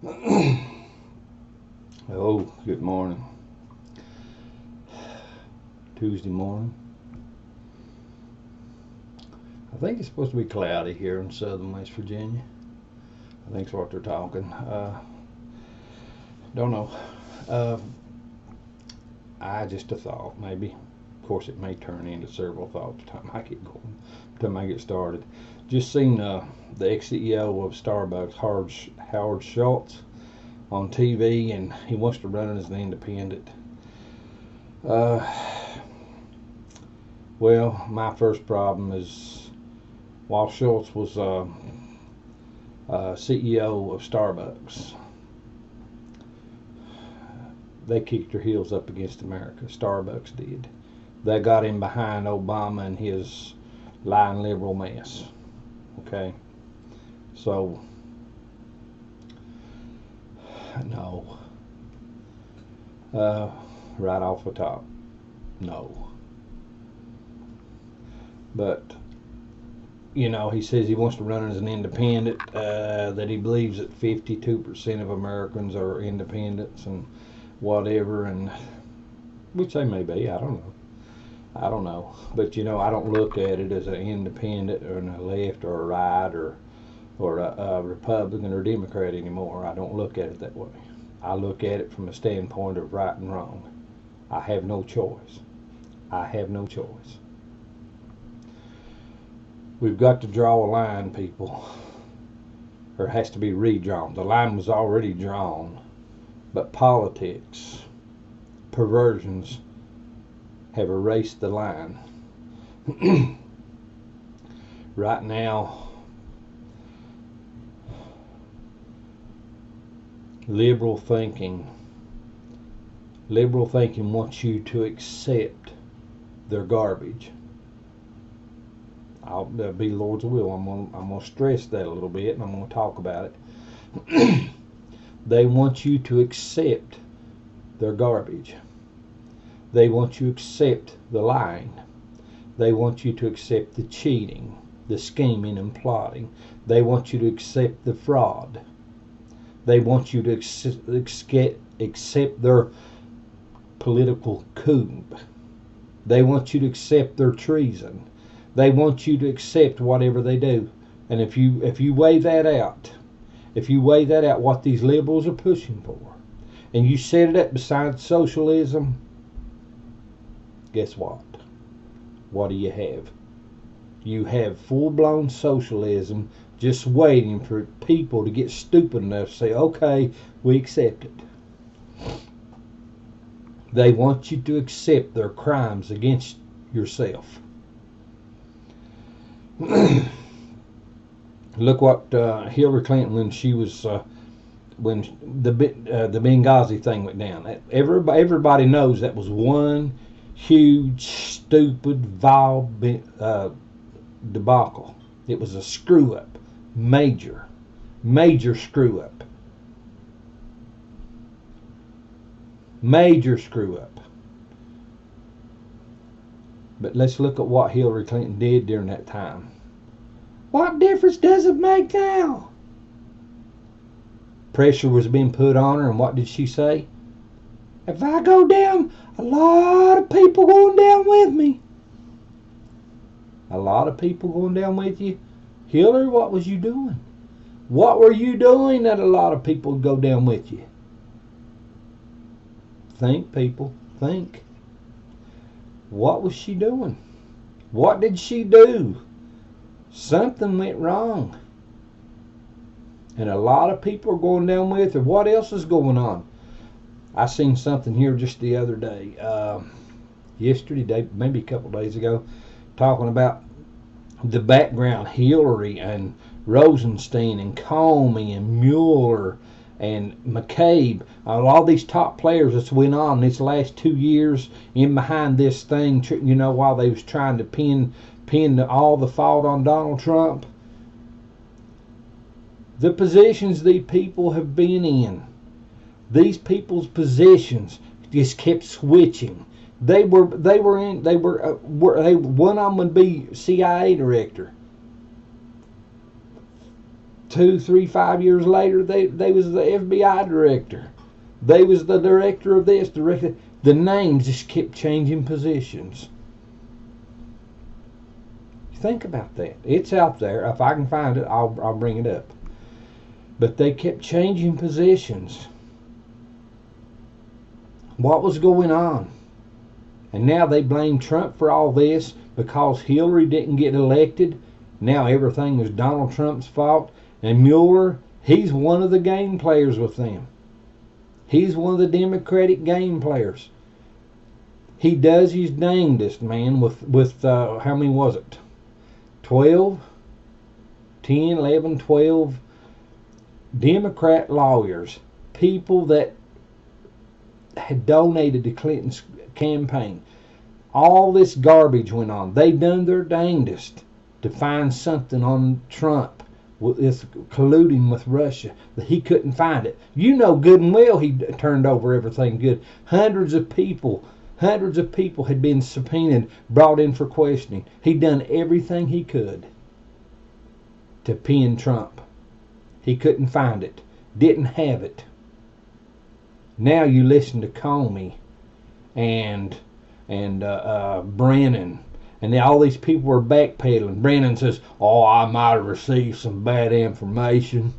Oh, good morning. Tuesday morning. I think it's supposed to be cloudy here in southern West Virginia. I think that's what they're talking. Don't know. Uh, I just a thought, maybe. Of course, it may turn into several thoughts by the time I get going, by the time I get started. Just seen the ex-CEO of Starbucks, Howard Schultz, on TV, and he wants to run it as an independent. Uh, well, my first problem is while Schultz was CEO of Starbucks, they kicked their heels up against America. Starbucks did. They got him behind Obama and his lying liberal mess. Okay, so no. Right off the top, no. But he says he wants to run as an independent. That he believes that 52% of Americans are independents and whatever, and which they may be. I don't know. But I don't look at it as an independent or a left or a right or a Republican or Democrat anymore. I don't look at it that way. I look at it from a standpoint of right and wrong. I have no choice. We've got to draw a line, people, or it has to be redrawn. The line was already drawn, but politics, perversions, have erased the line. Right now, liberal thinking wants you to accept their garbage. I'll be Lord's will. I'm gonna stress that a little bit, and I'm gonna talk about it. They want you to accept their garbage. They want you to accept the lying. They want you to accept the cheating, the scheming and plotting. They want you to accept the fraud. They want you to accept their political coup. They want you to accept their treason. They want you to accept whatever they do. And if you weigh that out, what these liberals are pushing for, and you set it up beside socialism, guess what? What do you have? You have full-blown socialism just waiting for people to get stupid enough to say, okay, we accept it. They want you to accept their crimes against yourself. Look what Hillary Clinton, when she was when the Benghazi thing went down. Everybody knows that was one huge, stupid, vile debacle. It was a screw up, major screw up, But let's look at what Hillary Clinton did during that time. What difference does it make now? Pressure was being put on her, and what did she say? If I go down, a lot of people going down with me. A lot of people going down with you? Hillary, what was you doing? What were you doing that a lot of people would go down with you? Think, people, think. What was she doing? What did she do? Something went wrong. And a lot of people are going down with her. What else is going on? I seen something here just the other day, yesterday, maybe a couple days ago, talking about the background, Hillary and Rosenstein and Comey and Mueller and McCabe, all these top players that's went on this last 2 years in behind this thing, while they was trying to pin all the fault on Donald Trump. The positions these people have been in, these people's positions just kept switching. One of them would be CIA director. 2, 3, 5 years later, they was the FBI director. They was the director of this, director. The names just kept changing positions. Think about that. It's out there. If I can find it, I'll bring it up. But they kept changing positions. What was going on? And now they blame Trump for all this because Hillary didn't get elected. Now everything was Donald Trump's fault. And Mueller, he's one of the game players with them. He's one of the Democratic game players. He does his dangdest, man, with how many was it? 12? 10, 11, 12 Democrat lawyers, people that had donated to Clinton's campaign. All this garbage went on. They done their dangdest to find something on Trump with this colluding with Russia, that he couldn't find it. You know good and well he turned over everything good. Hundreds of people had been subpoenaed, brought in for questioning. He'd done everything he could to pin Trump. He couldn't find it, didn't have it. Now you listen to Comey and Brennan, and all these people are backpedaling. Brennan says, "Oh, I might have received some bad information."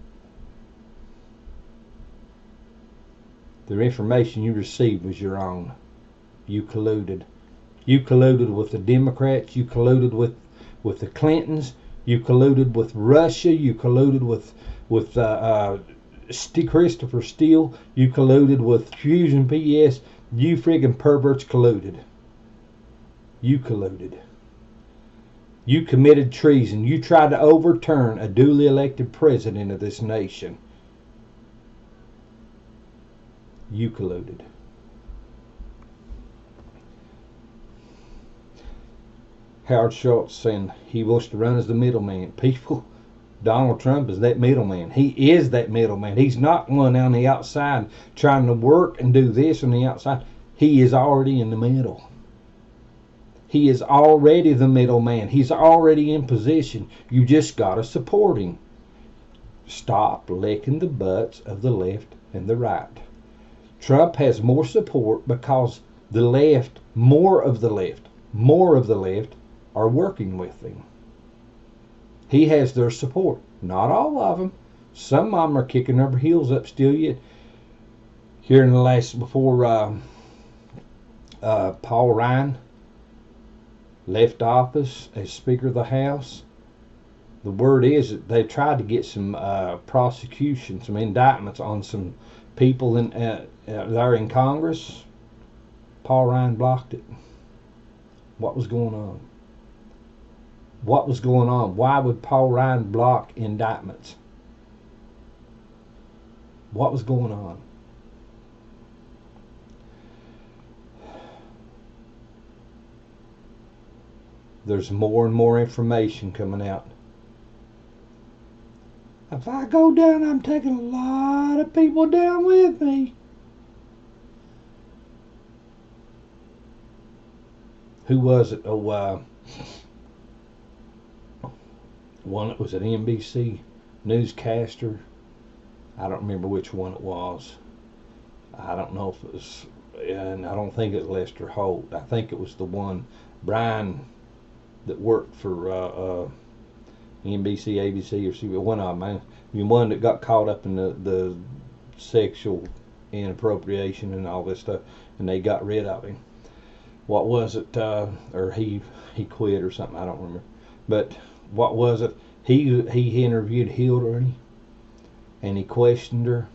The information you received was your own. You colluded. You colluded with the Democrats. You colluded with the Clintons. You colluded with Russia. You colluded with Christopher Steele. You colluded with Fusion PS. You friggin' perverts colluded. You colluded. You committed treason. You tried to overturn a duly elected president of this nation. You colluded. Howard Schultz saying he wants to run as the middleman. People, Donald Trump is that middleman. He is that middleman. He's not one on the outside trying to work and do this on the outside. He is already in the middle. He is already the middleman. He's already in position. You just got to support him. Stop licking the butts of the left and the right. Trump has more support because the left, more of the left are working with him. He has their support. Not all of them. Some of them are kicking their heels up still yet. Here in the last, before Paul Ryan left office as Speaker of the House, the word is that they tried to get some prosecution, some indictments on some people there in Congress. Paul Ryan blocked it. What was going on? What was going on? Why would Paul Ryan block indictments? What was going on? There's more and more information coming out. If I go down, I'm taking a lot of people down with me. Who was it? One that was an NBC newscaster. I don't remember which one it was. I don't know if it was, and I don't think it was Lester Holt. I think it was the one, Brian, that worked for NBC, ABC, or CBS. One of them, the one that got caught up in the sexual inappropriation and all this stuff, and they got rid of him. What was it? Or he quit or something. I don't remember. But what was it? He interviewed Hillary, and he questioned her,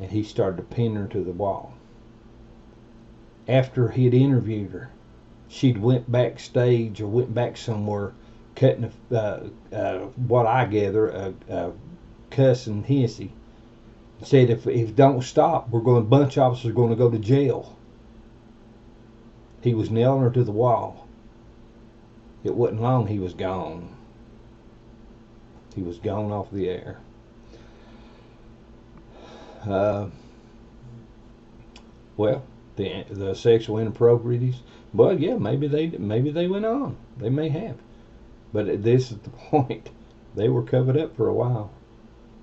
and he started to pin her to the wall. After he had interviewed her, she'd went backstage or went back somewhere, cutting what I gather a cuss and hissy. Said if don't stop, a bunch of us are going to go to jail. He was nailing her to the wall. It wasn't long, he was gone. He was gone off the air. Well, the sexual inapproprieties. Well, yeah, maybe they went on. They may have, but this is the point. They were covered up for a while.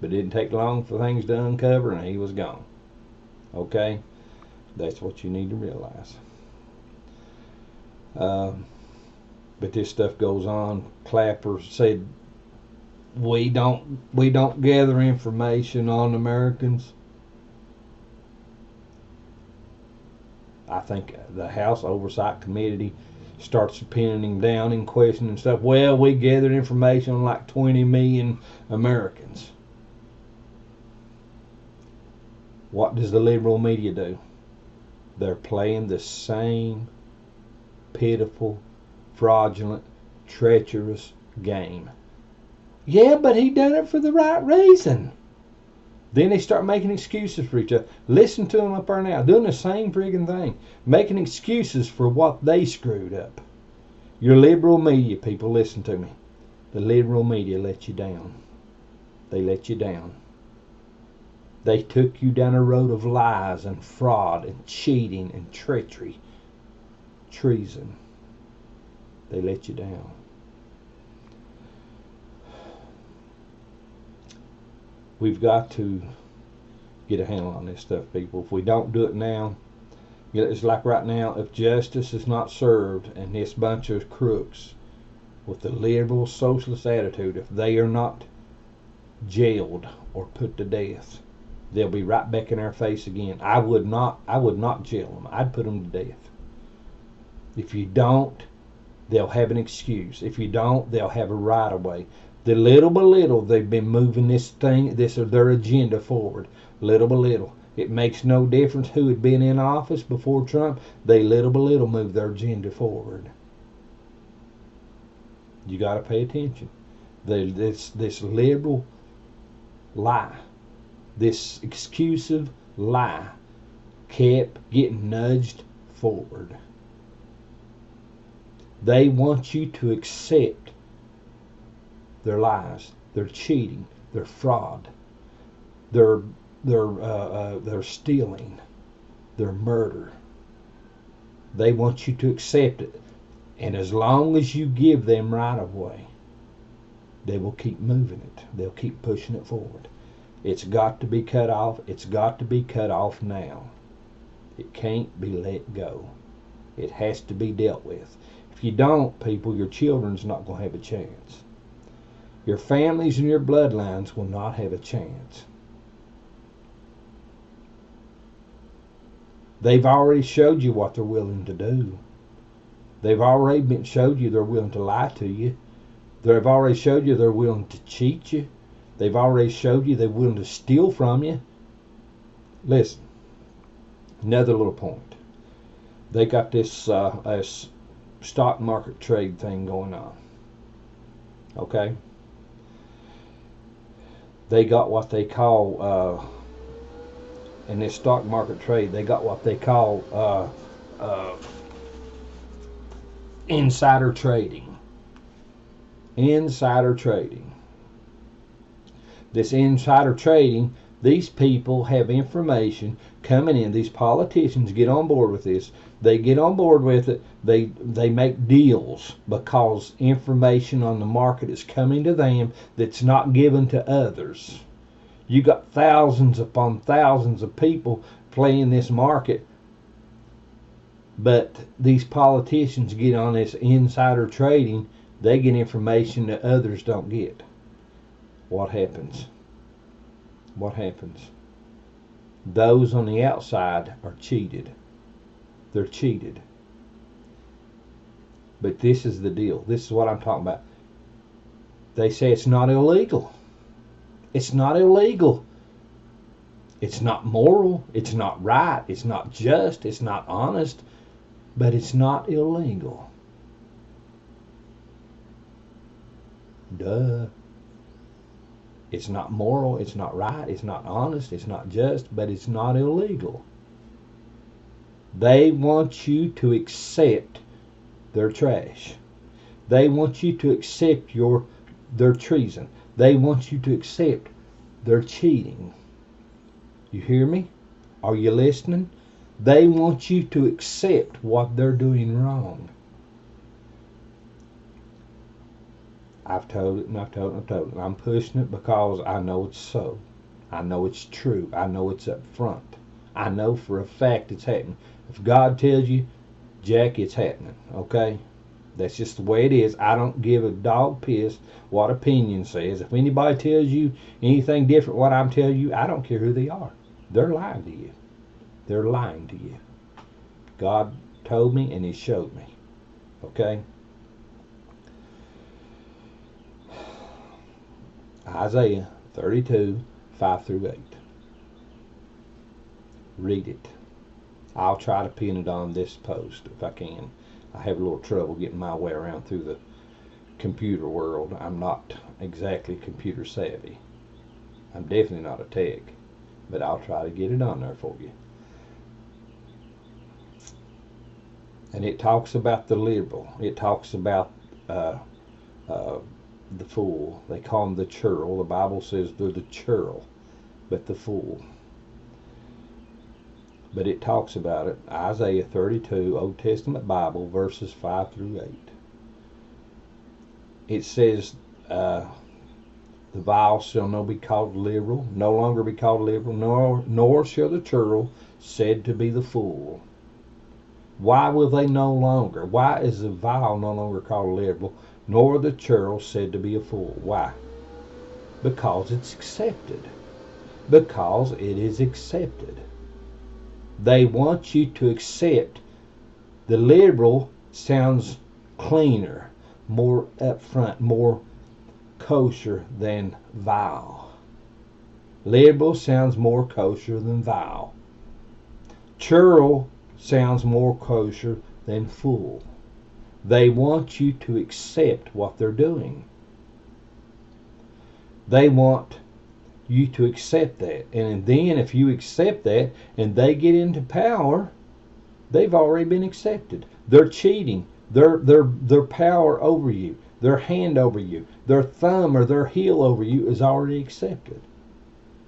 But it didn't take long for things to uncover, and he was gone. Okay? That's what you need to realize. But this stuff goes on. Clapper said, we don't gather information on Americans. I think the House Oversight Committee starts pinning down and questioning stuff. Well, we gathered information on like 20 million Americans. What does the liberal media do? They're playing the same pitiful, fraudulent, treacherous game. Yeah, but he done it for the right reason. Then they start making excuses for each other. Listen to them up there now, doing the same friggin' thing. Making excuses for what they screwed up. Your liberal media, people, listen to me. The liberal media let you down. They let you down. They took you down a road of lies and fraud and cheating and treachery. Treason. They let you down. We've got to get a handle on this stuff, people. If we don't do it now, it's like right now, if justice is not served and this bunch of crooks with the liberal socialist attitude, if they are not jailed or put to death, they'll be right back in our face again. I would not jail them. I'd put them to death. If you don't, they'll have an excuse. If you don't, they'll have a right of way. The little by little, they've been moving their agenda forward. Little by little. It makes no difference who had been in office before Trump. They little by little move their agenda forward. You got to pay attention. This liberal lie, this exclusive lie, kept getting nudged forward. They want you to accept their lies, their cheating, their fraud, their stealing, their murder. They want you to accept it. And as long as you give them right of way, they will keep moving it. They'll keep pushing it forward. It's got to be cut off. It's got to be cut off now. It can't be let go. It has to be dealt with. If you don't, people, your children's not going to have a chance. Your families and your bloodlines will not have a chance. They've already showed you what they're willing to do. They've already showed you they're willing to lie to you. They've already showed you they're willing to cheat you. They've already showed you they're willing to steal from you. Listen, another little point. They got this stock market trade thing going on. Okay? They got what they call, in this stock market trade, they got what they call insider trading. Insider trading. This insider trading, these people have information coming in. These politicians get on board with this. They get on board with it. They make deals because information on the market is coming to them that's not given to others. You got thousands upon thousands of people playing this market, but these politicians get on this insider trading. They get information that others don't get. What happens? What happens? Those on the outside are cheated. They're cheated. But this is the deal. This is what I'm talking about. They say it's not illegal. It's not illegal. It's not moral. It's not right. It's not just. It's not honest. But it's not illegal. Duh. It's not moral. It's not right. It's not honest. It's not just. But it's not illegal. They want you to accept their trash. They want you to accept their treason. They want you to accept their cheating. You hear me? Are you listening? They want you to accept what they're doing wrong. I've told it and I've told it and I've told it. And I'm pushing it because I know it's so. I know it's true. I know it's up front. I know for a fact it's happening. If God tells you, Jack, it's happening. Okay? That's just the way it is. I don't give a dog piss what opinion says. If anybody tells you anything different what I'm telling you, I don't care who they are. They're lying to you. They're lying to you. God told me and He showed me. Okay? Isaiah 32, 5 through 8. Read it. I'll try to pin it on this post if I can. I have a little trouble getting my way around through the computer world. I'm not exactly computer savvy. I'm definitely not a tech, but I'll try to get it on there for you. And it talks about the liberal. It talks about the fool. They call them the churl. The Bible says they're the churl, but the fool. But it talks about it. Isaiah 32, Old Testament Bible, verses 5 through 8. It says, the vile shall no be called liberal, no longer be called liberal, nor shall the churl said to be the fool. Why will they no longer? Why is the vile no longer called liberal, nor the churl said to be a fool? Why? Because it's accepted. Because it is accepted. They want you to accept. The liberal sounds cleaner, more upfront, more kosher than vile. Liberal sounds more kosher than vile. Churl sounds more kosher than fool. They want you to accept what they're doing. They want you to accept that. And then if you accept that and they get into power, they've already been accepted. They're cheating. Their power over you, their hand over you, their thumb or their heel over you is already accepted.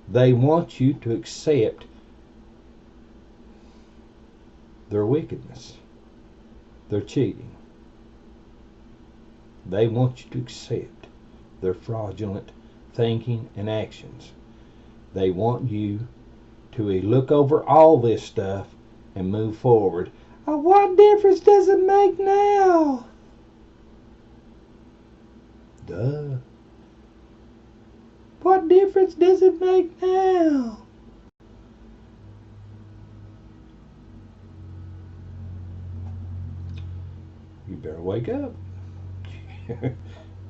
They want you to accept their wickedness. They're cheating. They want you to accept their fraudulent thinking and actions. They want you to look over all this stuff and move forward. Oh, what difference does it make now? Duh. What difference does it make now? You better wake up.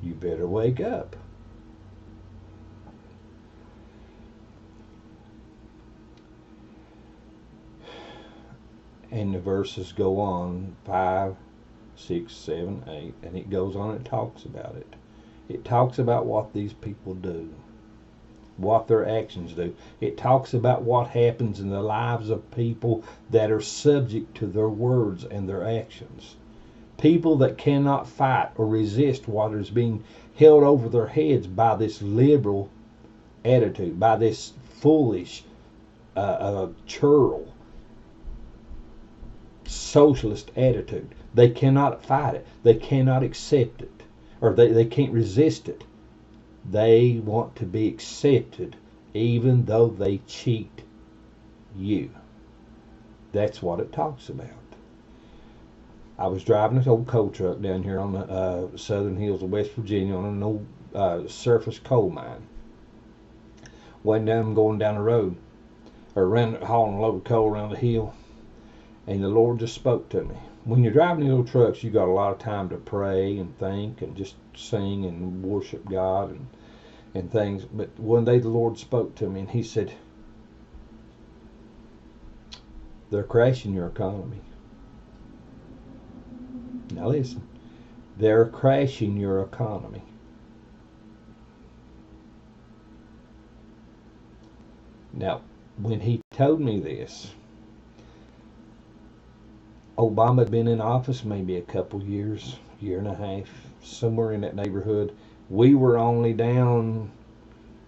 You better wake up. And the verses go on, 5, 6, 7, 8, and it goes on and talks about it. It talks about what these people do, what their actions do. It talks about what happens in the lives of people that are subject to their words and their actions. People that cannot fight or resist what is being held over their heads by this liberal attitude, by this foolish churl socialist attitude. They cannot fight it. They cannot accept it. Or they can't resist it. They want to be accepted even though they cheat you. That's what it talks about. I was driving this old coal truck down here on the southern hills of West Virginia on an old surface coal mine. One day I'm going down the road, or hauling a load of coal around the hill, and the Lord just spoke to me. When you're driving these old trucks, you got a lot of time to pray and think and just sing and worship God and things. But one day the Lord spoke to me and He said, they're crashing your economy. Now listen, they're crashing your economy. Now, when He told me this, Obama had been in office maybe a couple years, year and a half, somewhere in that neighborhood. We were only down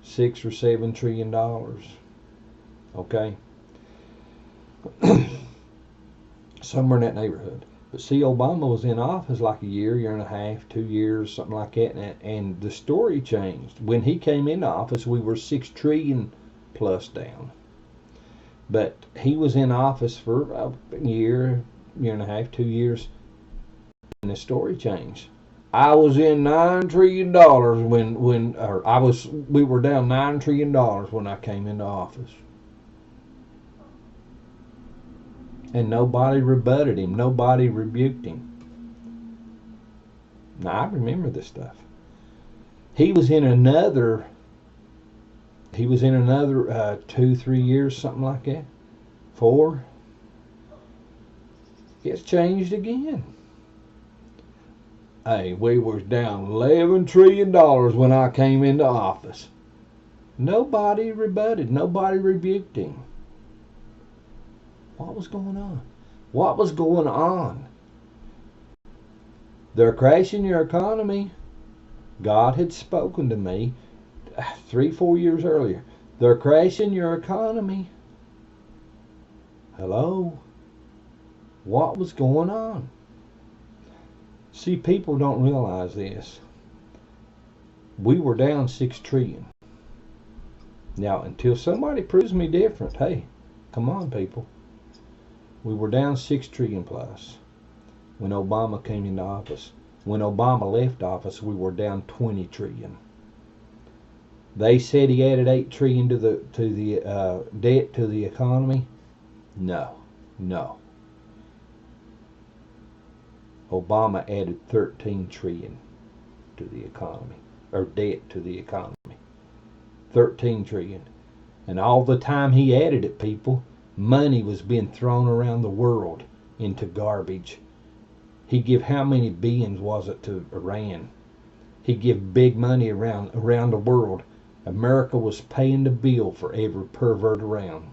$6 or $7 trillion. Okay? Somewhere in that neighborhood. But see, Obama was in office like a year and a half, 2 years, something like that, and the story changed. When he came into office, we were 6 trillion plus down. But he was in office for a year and a half, 2 years, and the story changed. I was in $9 trillion we were down $9 trillion when I came into office. And nobody rebutted him. Nobody rebuked him. Now, I remember this stuff. He was in another 2, 3 years, something like that. 4. It's changed again. Hey, we was down $11 trillion when I came into office. Nobody rebutted. Nobody rebuked him. What was going on? What was going on? They're crashing your economy. God had spoken to me 3-4 years earlier. They're crashing your economy. Hello? What was going on? See, people don't realize this. We were down 6 trillion. Now, until somebody proves me different, hey, come on, people. We were down 6 trillion plus when Obama came into office. When Obama left office, we were down 20 trillion. They said he added 8 trillion to the debt to the economy. No. Obama added 13 trillion to the economy, or debt to the economy. 13 trillion. And all the time he added it, people, money was being thrown around the world into garbage. He give how many billions was it to Iran? He give big money around the world. America was paying the bill for every pervert around.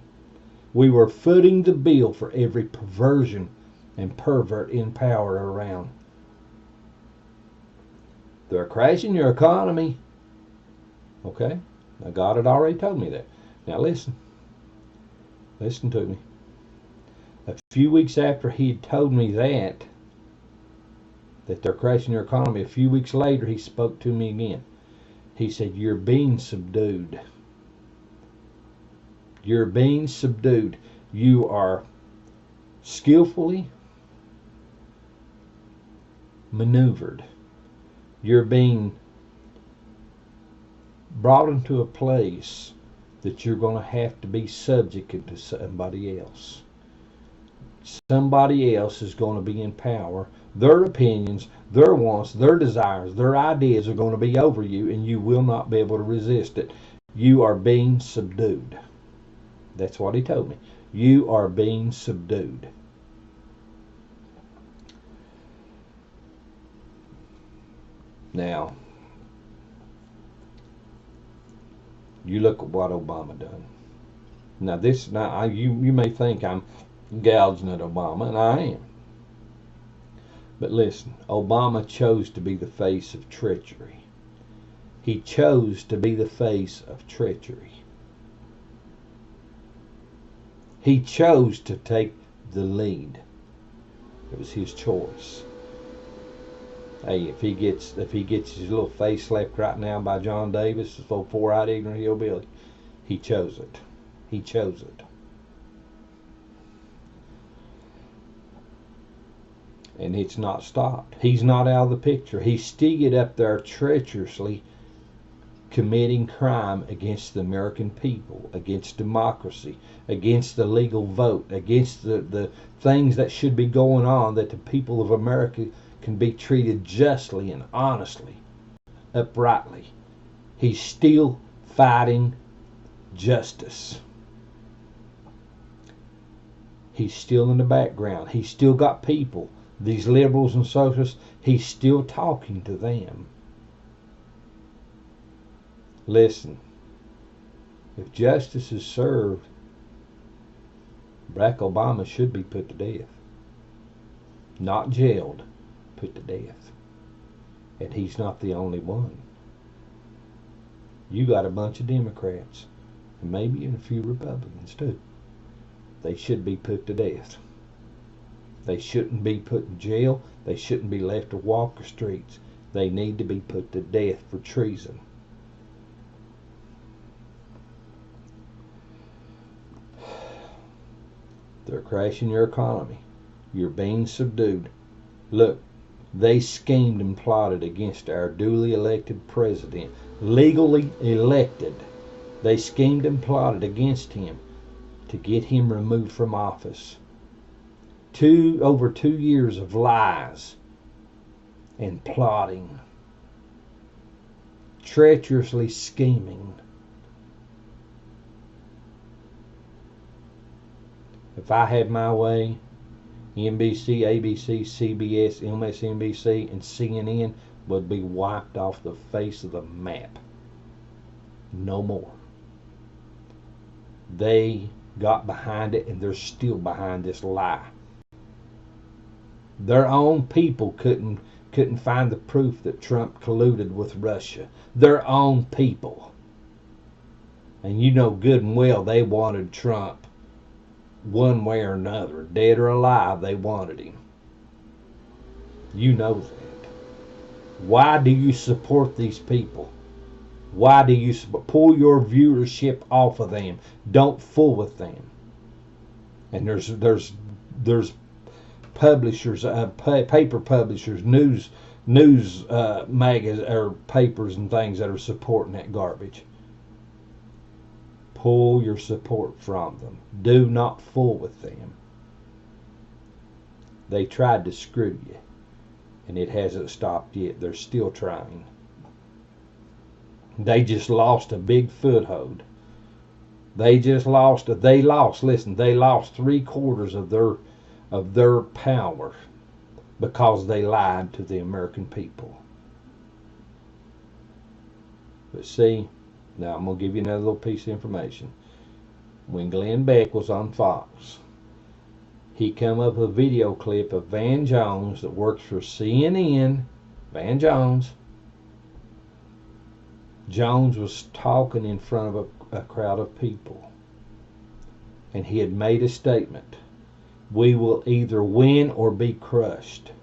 We were footing the bill for every perversion and pervert in power around. They're crashing your economy. Okay? Now God had already told me that. Now listen. Listen to me. A few weeks after he had told me that they're crashing your economy, a few weeks later he spoke to me again. He said, "You're being subdued. You're being subdued. You are skillfully maneuvered. You're being brought into a place that you're going to have to be subject to somebody else. Somebody else is going to be in power. Their opinions, their wants, their desires, their ideas are going to be over you, and you will not be able to resist it. You are being subdued." That's what he told me. You are being subdued. Now, you look at what Obama done. Now you may think I'm gouging at Obama, and I am. But listen, Obama chose to be the face of treachery. He chose to be the face of treachery. He chose to take the lead. It was his choice. Hey, if he gets his little face slapped right now by John Davis, this old four-eyed ignorant hillbilly, he chose it. He chose it. And it's not stopped. He's not out of the picture. He's still up there treacherously committing crime against the American people, against democracy, against the legal vote, against the things that should be going on, that the people of America can be treated justly and honestly, uprightly. He's still fighting justice. He's still in the background. He's still got people, these liberals and socialists, he's still talking to them. Listen, if justice is served, Barack Obama should be put to death. Not jailed, put to death. And he's not the only one. You got a bunch of Democrats, and maybe even a few Republicans too. They should be put to death. They shouldn't be put in jail. They shouldn't be left to walk the streets. They need to be put to death for treason. They're crashing your economy. You're being subdued. Look, they schemed and plotted against our duly elected president, legally elected. They schemed and plotted against him to get him removed from office. Over 2 years of lies and plotting, treacherously scheming. If I had my way, NBC, ABC, CBS, MSNBC, and CNN would be wiped off the face of the map. No more. They got behind it, and they're still behind this lie. Their own people couldn't find the proof that Trump colluded with Russia. Their own people. And you know good and well they wanted Trump one way or another. Dead or alive, they wanted him. You know that. Why do you support these people? Why do you pull your viewership off of them? Don't fool with them. And there's publishers, paper publishers, news magazines or papers and things that are supporting that garbage. Pull your support from them. Do not fool with them. They tried to screw you, and it hasn't stopped yet. They're still trying. They just lost a big foothold. They lost 3/4 of their power because they lied to the American people. But see, now I'm going to give you another little piece of information. When Glenn Beck was on Fox, he come up with a video clip of Van Jones that works for CNN. Van Jones. Jones was talking in front of a crowd of people. And he had made a statement. We will either win or be crushed.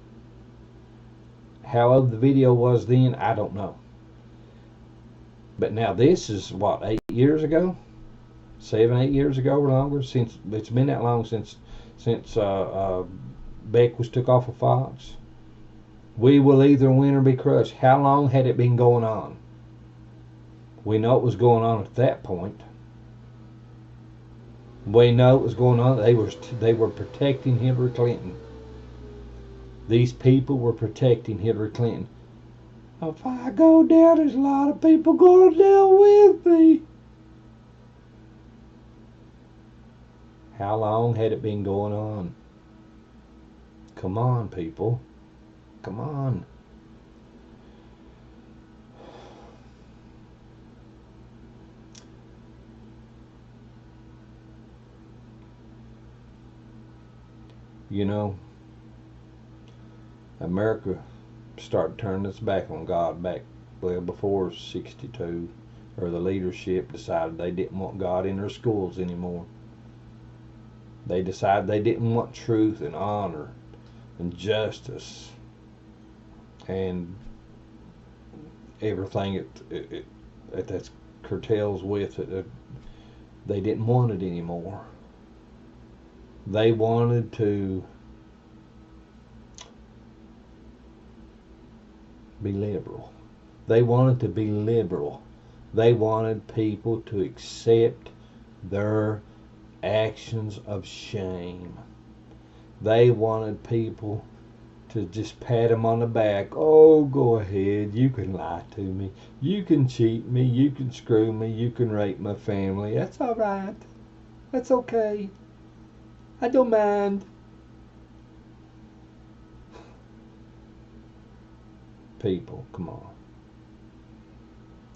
How old the video was then, I don't know. But now this is, 8 years ago? 7, 8 years ago or longer? Since it's been that long since Beck was took off of Fox. We will either win or be crushed. How long had it been going on? We know it was going on at that point. We know it was going on. They were protecting Hillary Clinton. These people were protecting Hillary Clinton. If I go down, there's a lot of people going down with me. How long had it been going on? Come on, people. Come on. You know, America started turning its back on God before 62, or the leadership decided they didn't want God in their schools anymore. They decided they didn't want truth and honor and justice and everything that curtails with it. They didn't want it anymore. They wanted to be liberal. They wanted to be liberal. They wanted people to accept their actions of shame. They wanted people to just pat them on the back. Oh, go ahead. You can lie to me. You can cheat me. You can screw me. You can rape my family. That's all right. That's okay. I don't mind. People, come on.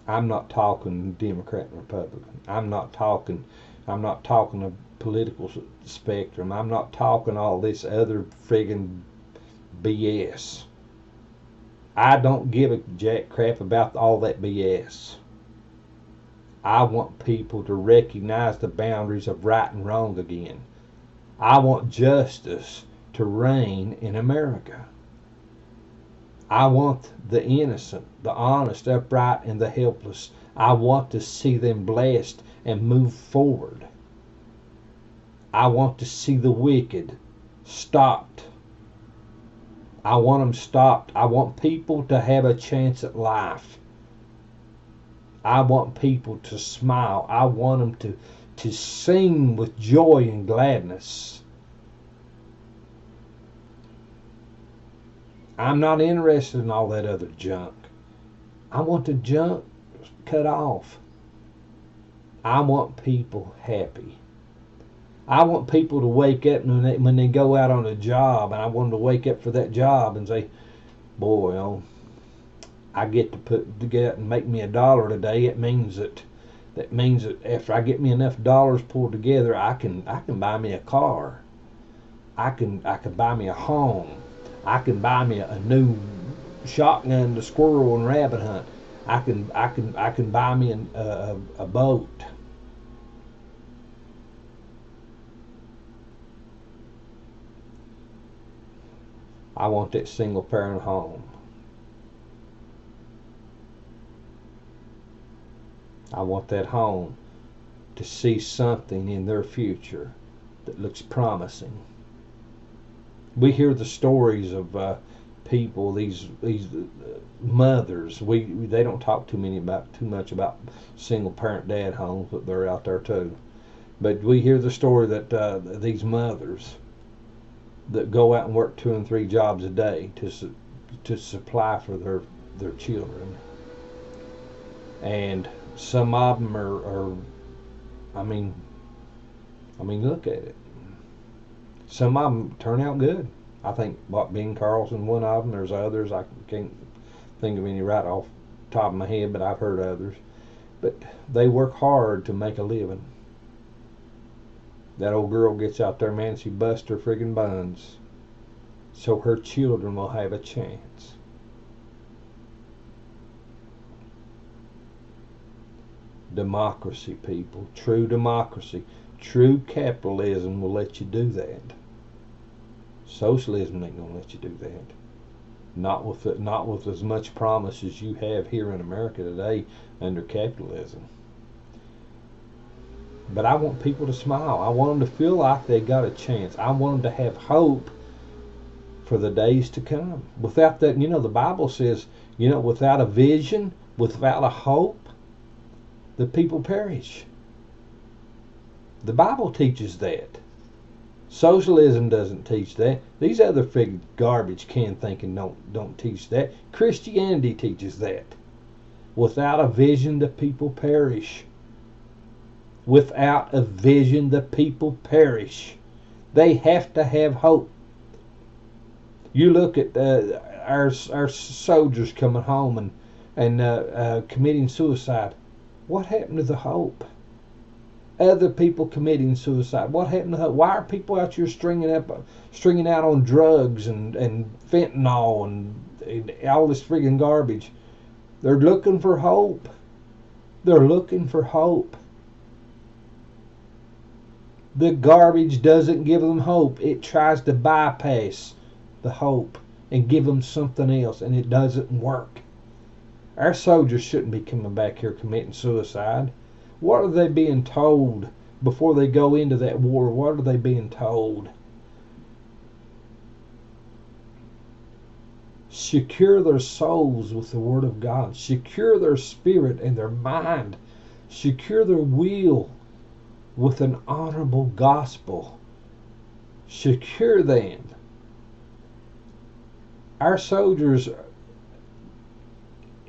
I'm not talking Democrat and Republican. I'm not talking a political spectrum. I'm not talking all this other friggin' BS. I don't give a jack crap about all that BS. I want people to recognize the boundaries of right and wrong again. I want justice to reign in America. I want the innocent, the honest, upright, and the helpless. I want to see them blessed and move forward. I want to see the wicked stopped. I want them stopped. I want people to have a chance at life. I want people to smile. I want them to sing with joy and gladness. I'm not interested in all that other junk. I want the junk cut off. I want people happy. I want people to wake up when they go out on a job, and I want them to wake up for that job and say, boy, I get to get out and make me $1 today. That means that after I get me enough dollars pulled together, I can buy me a car. I can buy me a home. I can buy me a new shotgun to squirrel and rabbit hunt. I can buy me a boat. I want that single parent home. I want that home to see something in their future that looks promising. We hear the stories of people, these mothers. They don't talk too much about single parent dad homes, but they're out there too. But we hear the story that these mothers that go out and work 2 and 3 jobs a day to supply for their children, and some of them are I mean look at it. Some of them turn out good. I think Ben Carlson, one of them. There's others. I can't think of any right off the top of my head, but I've heard others. But they work hard to make a living. That old girl gets out there, man, she busts her friggin' buns so her children will have a chance. Democracy, people. True democracy. True capitalism will let you do that. Socialism ain't gonna let you do that. Not with as much promise as you have here in America today under capitalism. But I want people to smile. I want them to feel like they got a chance. I want them to have hope for the days to come. Without that, the Bible says, without a vision, without a hope, the people perish. The Bible teaches that. Socialism doesn't teach that. These other garbage can thinking don't teach that. Christianity teaches that. Without a vision, the people perish. Without a vision, the people perish. They have to have hope. You look at our soldiers coming home and committing suicide. What happened to the hope? Other people committing suicide. What happened to hope? Why are people out here stringing out on drugs and fentanyl and all this friggin' garbage? They're looking for hope. They're looking for hope. The garbage doesn't give them hope. It tries to bypass the hope and give them something else, and it doesn't work. Our soldiers shouldn't be coming back here committing suicide. What are they being told before they go into that war? What are they being told? Secure their souls with the Word of God. Secure their spirit and their mind. Secure their will with an honorable gospel. Secure them. Our soldiers,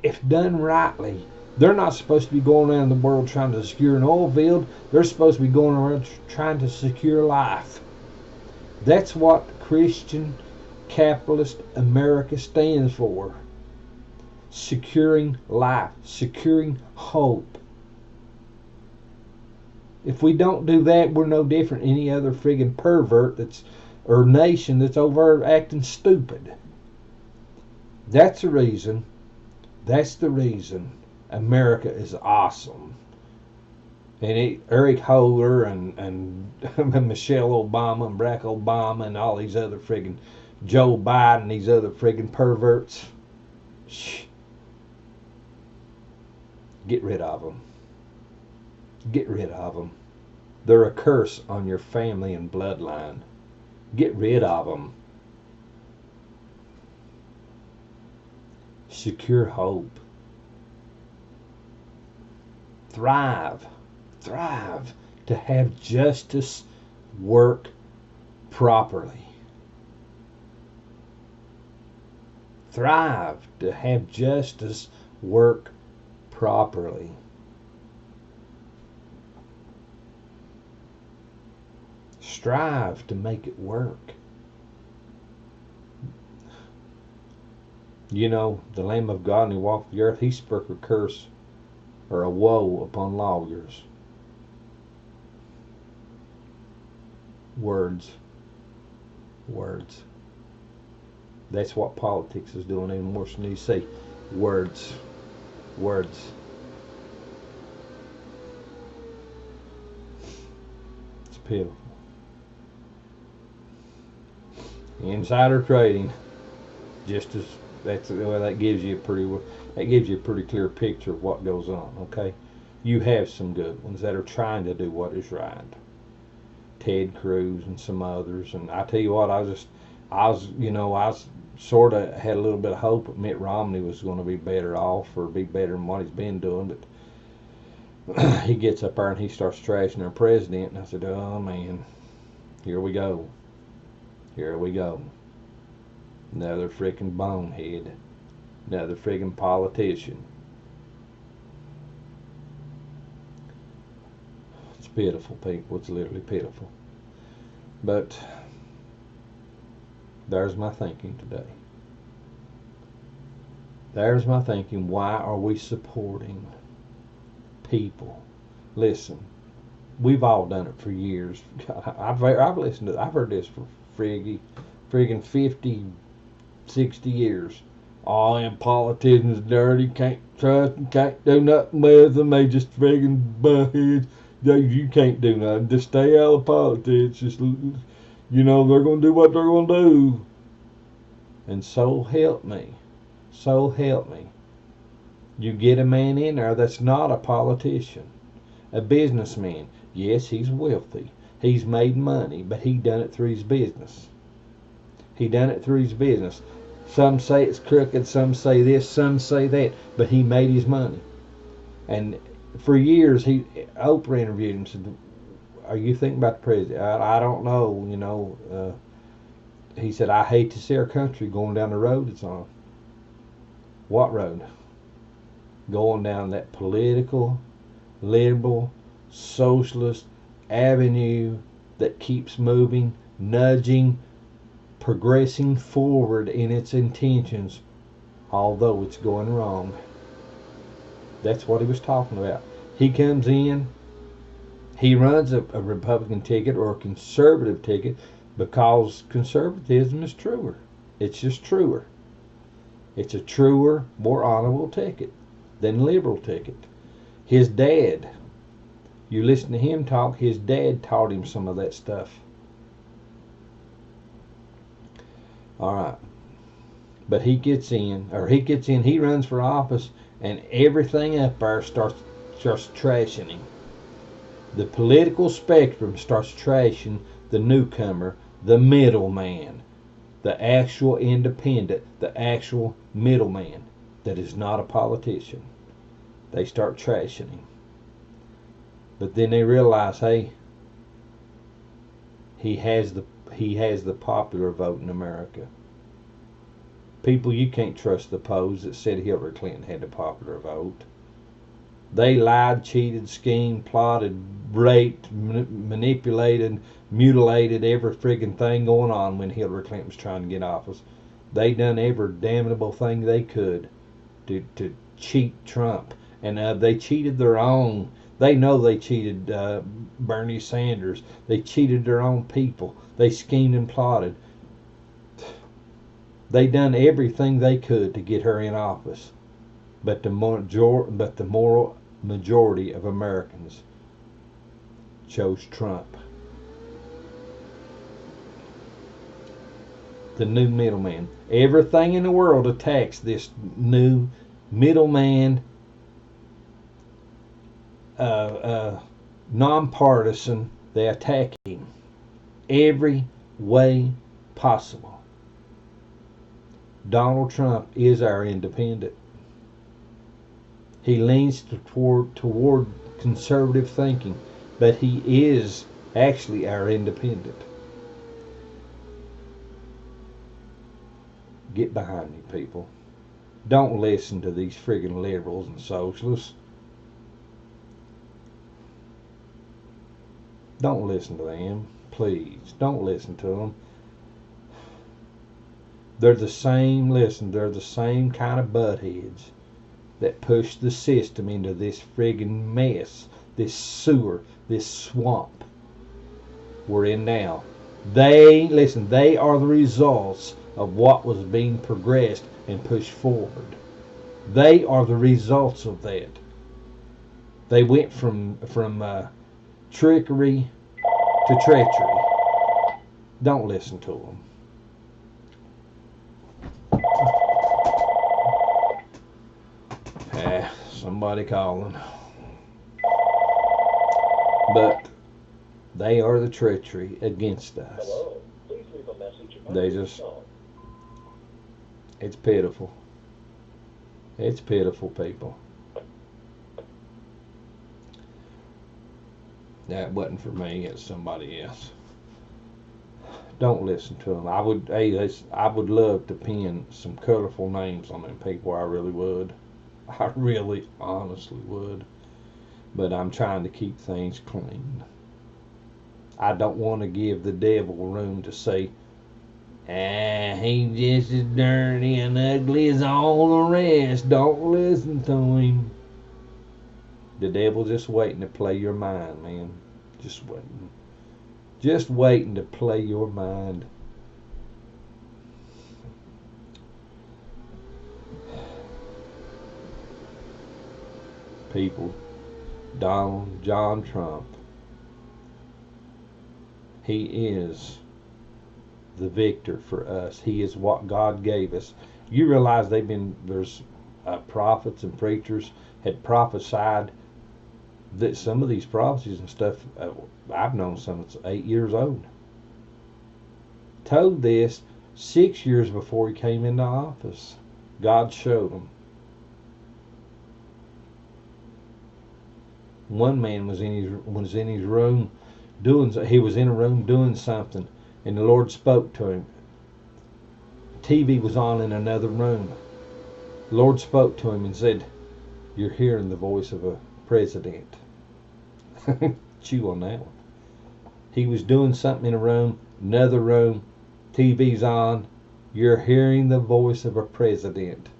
if done rightly, they're not supposed to be going around the world trying to secure an oil field. They're supposed to be going around trying to secure life. That's what Christian capitalist America stands for. Securing life. Securing hope. If we don't do that, we're no different than any other friggin' pervert or nation that's over acting stupid. That's the reason America is awesome. Eric Holder and Michelle Obama and Barack Obama and all these other friggin' Joe Biden, these other friggin' perverts. Shh. Get rid of them. Get rid of them. They're a curse on your family and bloodline. Get rid of them. Secure hope. Thrive. Thrive to have justice work properly. Thrive to have justice work properly. Strive to make it work. You know, the Lamb of God, and he walked the earth, he spoke a curse or a woe upon lawyers. Words. Words. That's what politics is doing even worse than you say. Words. Words. It's pitiful. Insider trading, just as that gives you a pretty clear picture of what goes on. Okay, you have some good ones that are trying to do what is right. Ted Cruz and some others, and I tell you what, I was sort of had a little bit of hope that Mitt Romney was going to be better off or be better than what he's been doing, but he gets up there and he starts trashing our president, and I said, oh man, here we go. Here we go. Another freaking bonehead. Another freaking politician. It's pitiful, people. It's literally pitiful. But there's my thinking today. There's my thinking. Why are we supporting people? Listen, we've all done it for years. I've heard this for friggin' 50, 60 years. All them politicians dirty, can't trust them, can't do nothing with them, they just friggin' buttheads. You can't do nothing, just stay out of politics, just, they're gonna do what they're gonna do. And so help me, you get a man in there that's not a politician, a businessman. Yes, he's wealthy. He's made money, but he done it through his business. Some say it's crooked, some say this, some say that, but he made his money. And for years, Oprah interviewed him and said, are you thinking about the president? I don't know, he said, I hate to see our country going down the road it's on. What road? Going down that political, liberal, socialist avenue that keeps moving, nudging, progressing forward in its intentions, although it's going wrong. That's what he was talking about. He comes in, he runs a Republican ticket or a conservative ticket because conservatism is truer. It's just truer. It's a truer, more honorable ticket than liberal ticket. His dad, you listen to him talk, his dad taught him some of that stuff. Alright. But he runs for office, and everything up there starts trashing him. The political spectrum starts trashing the newcomer, the middleman, the actual independent, the actual middleman that is not a politician. They start trashing him. But then they realize, hey, he has the popular vote in America. People, you can't trust the polls that said Hillary Clinton had the popular vote. They lied, cheated, schemed, plotted, raped, manipulated, mutilated every friggin' thing going on when Hillary Clinton was trying to get office. They done every damnable thing they could to cheat Trump. And they cheated their own. They know they cheated Bernie Sanders. They cheated their own people. They schemed and plotted. They done everything they could to get her in office. But the moral majority of Americans chose Trump. The new middleman. Everything in the world attacks this new middleman, nonpartisan. They attack him every way possible. Donald Trump is our independent. He leans toward conservative thinking, but he is actually our independent. Get behind me, people. Don't listen to these friggin' liberals and socialists. Don't listen to them. Please, don't listen to them. They're the same kind of buttheads that push the system into this friggin' mess, this sewer, this swamp we're in now. They are the results of what was being progressed and pushed forward. They are the results of that. They went from trickery to treachery. Don't listen to them. Somebody calling. But they are the treachery against us. Hello. Please leave a message. They just... It's pitiful. It's pitiful, people. That wasn't for me. It's somebody else. Don't listen to them. I would love to pin some colorful names on them people. I really would. I really, honestly would. But I'm trying to keep things clean. I don't want to give the devil room to say, he's just as dirty and ugly as all the rest. Don't listen to him. The devil's just waiting to play your mind, man. Just waiting. Just waiting to play your mind. People, John Trump, he is the victor for us. He is what God gave us. You realize there's prophets and preachers had prophesied that some of these prophecies and stuff, I've known some that's 8 years old. Told this 6 years before he came into office. God showed him. One man was in his room he was in a room doing something, and the Lord spoke to him. TV was on in another room. The Lord spoke to him and said, "You're hearing the voice of a president." Chew on that one. He was doing something in a room, another room, TV's on. You're hearing the voice of a president.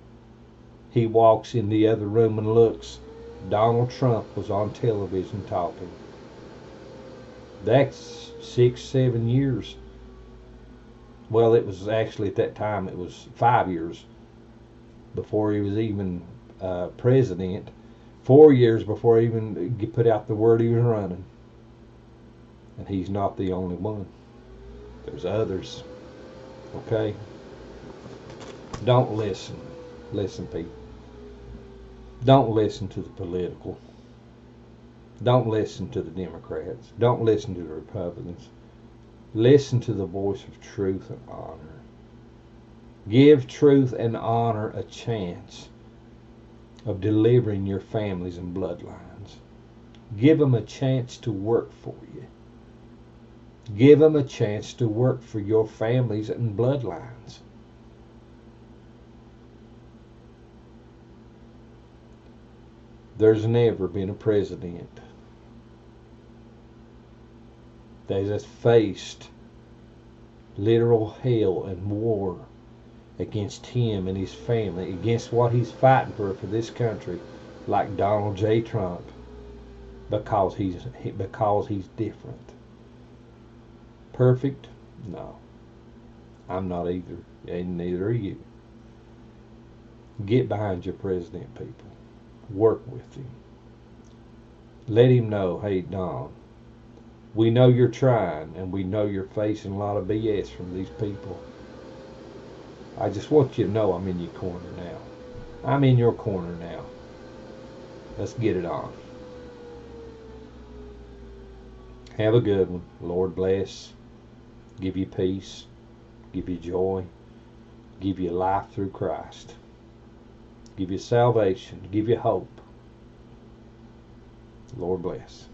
He walks in the other room and looks. Donald Trump was on television talking. That's 6-7 years. Well, it was actually at that time, it was 5 years before he was even president. 4 years before he even put out the word he was running. And he's not the only one. There's others. Okay? Don't listen. Listen, people. Don't listen to the political. Don't listen to the Democrats. Don't listen to the Republicans. Listen to the voice of truth and honor. Give truth and honor a chance of delivering your families and bloodlines. Give them a chance to work for you. Give them a chance to work for your families and bloodlines. There's never been a president that has faced literal hell and war against him and his family, against what he's fighting for this country, like Donald J. Trump, because he's different. Perfect? No. I'm not either, and neither are you. Get behind your president, people. Work with him. Let him know, hey, Don, We know you're trying, and we know you're facing a lot of BS from these people. I just want you to know I'm in your corner now. I'm in your corner now. Let's get it on. Have a good one. Lord bless. Give you peace. Give you joy. Give you life through Christ. Give you salvation. Give you hope. Lord bless.